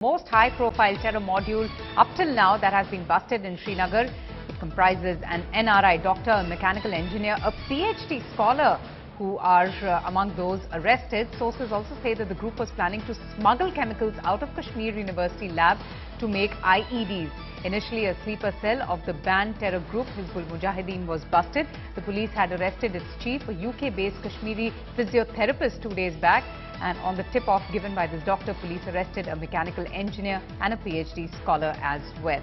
Most high-profile terror module up till now that has been busted in Srinagar. It comprises an NRI doctor, a mechanical engineer, a PhD scholar who are among those arrested. Sources also say that the group was planning to smuggle chemicals out of Kashmir University lab to make IEDs. Initially, a sleeper cell of the banned terror group Hizbul Mujahideen was busted. The police had arrested its chief, a UK-based Kashmiri physiotherapist, 2 days back. And on the tip-off given by this doctor, police arrested a mechanical engineer and a PhD scholar as well.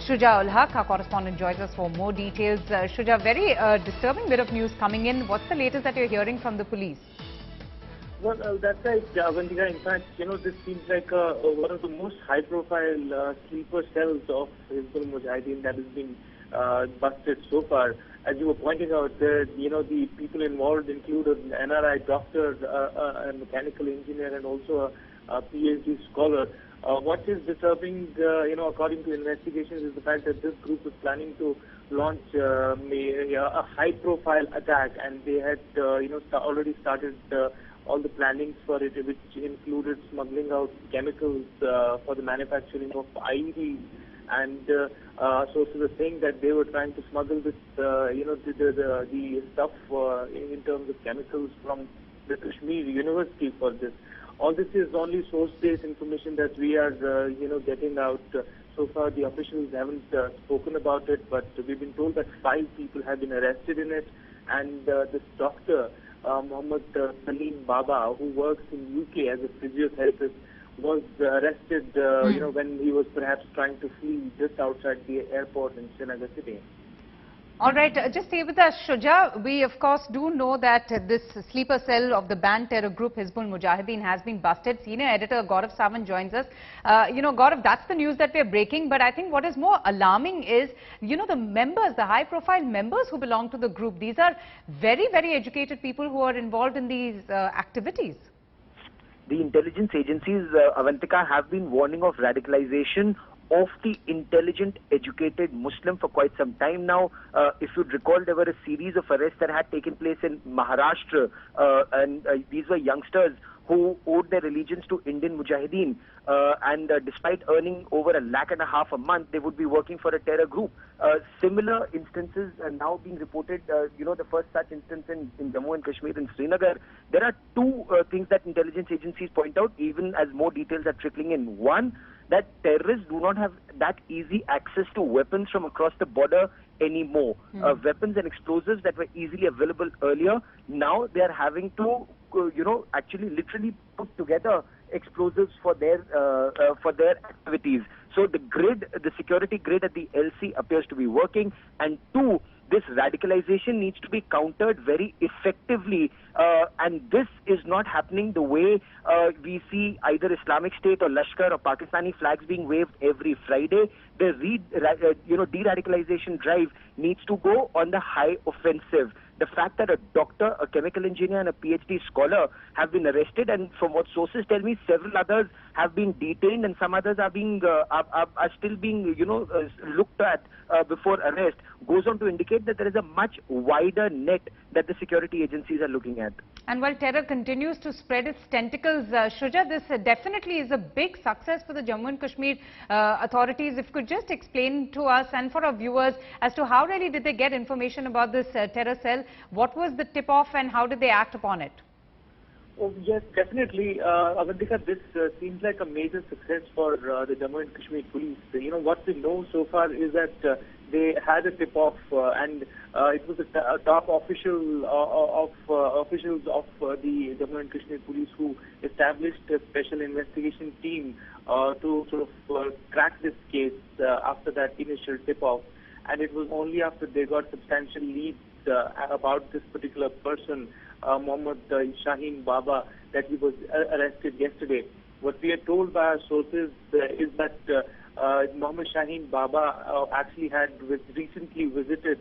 Shuja ul Haq, our correspondent, joins us for more details. Shuja, very disturbing bit of news coming in. What's the latest that you're hearing from the police? Well, that's right, Vandika. In fact, this seems like one of the most high-profile sleeper cells of Hizbul Mujahideen that has been busted so far. As you were pointing out, the people involved include an NRI doctor, a mechanical engineer, and also a PhD scholar. What is disturbing, according to investigations, is the fact that this group is planning to launch a high-profile attack, and they had, already started all the plannings for it, which included smuggling out chemicals for the manufacturing of IEDs. And sources are saying that they were trying to smuggle this, the stuff in terms of chemicals from the Kashmir University for this. All this is only source-based information that we are, getting out. So far, the officials haven't spoken about it, but we've been told that 5 people have been arrested in it. And this doctor, Mohammed Salim Baba, who works in UK as a physiotherapist, was arrested, when he was perhaps trying to flee just outside the airport in Srinagar city. All right, just stay with us, Shuja. We, of course, do know that this sleeper cell of the banned terror group Hizbul Mujahideen has been busted. Senior editor Gaurav Sawant joins us. Gaurav, that's the news that we're breaking. But I think what is more alarming is, the members, the high-profile members who belong to the group. These are very, very educated people who are involved in these activities. The intelligence agencies, Avantika, have been warning of radicalization of the intelligent, educated Muslim for quite some time now. If you'd recall, there were a series of arrests that had taken place in Maharashtra, and these were youngsters who owed their allegiance to Indian Mujahideen, and despite earning over $1.5 lakh a month, they would be working for a terror group. Similar instances are now being reported, the first such instance in Jammu and Kashmir in Srinagar. There are 2 things that intelligence agencies point out, even as more details are trickling in. One, that terrorists do not have that easy access to weapons from across the border anymore. Weapons and explosives that were easily available earlier, now they are having to, actually literally put together explosives for their activities. So the security grid at the LC appears to be working. And 2, this radicalization needs to be countered very effectively, and this is not happening the way we see either Islamic State or Lashkar or Pakistani flags being waved every Friday. The de-radicalization drive needs to go on the high offensive. The fact that a doctor, a chemical engineer, and a PhD scholar have been arrested, and from what sources tell me, several others have been detained, and some others are being are still being looked at before arrest, goes on to indicate that there is a much wider net that the security agencies are looking at. And while terror continues to spread its tentacles, Shuja, this definitely is a big success for the Jammu and Kashmir authorities. If you could just explain to us and for our viewers as to how really did they get information about this terror cell, what was the tip-off and how did they act upon it? Oh, yes, definitely. Avantika, this seems like a major success for the Jammu and Kashmir police. What we know so far is that they had a tip-off, and it was a top officials of the Jammu and Kashmir police who established a special investigation team to sort of crack this case after that initial tip-off. And it was only after they got substantial leads about this particular person, Mohammed Shaheen Baba, that he was arrested yesterday. What we are told by our sources is that Mohammed Shaheen Baba actually had recently visited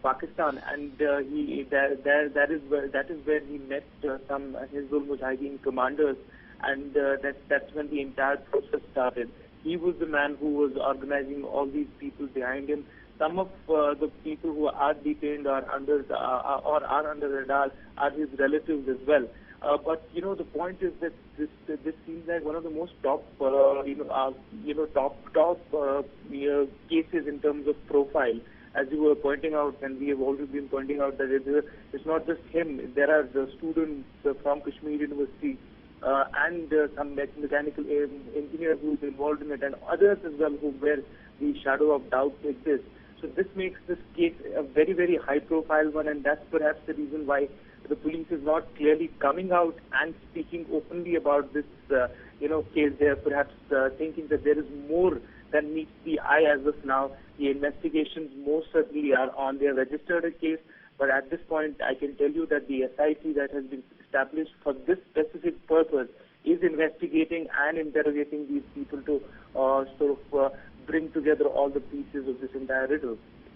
Pakistan, and that is where he met some Hizbul Mujahideen commanders, and that's when the entire process started. He was the man who was organizing all these people behind him. Some of the people who are detained or are under radar are his relatives as well. But the point is that this seems like one of the most top cases in terms of profile. As you were pointing out, and we have already been pointing out, that it's not just him. There are the students from Kashmir University and some mechanical engineer who is involved in it, and others as well where the shadow of doubt exists. So this makes this case a very, very high-profile one, and that's perhaps the reason why the police is not clearly coming out and speaking openly about this, case. They are perhaps thinking that there is more than meets the eye as of now. The investigations most certainly are on. They have registered a case, but at this point, I can tell you that the SIT that has been established for this specific purpose is investigating and interrogating these people to bring together all the pieces of this entire riddle.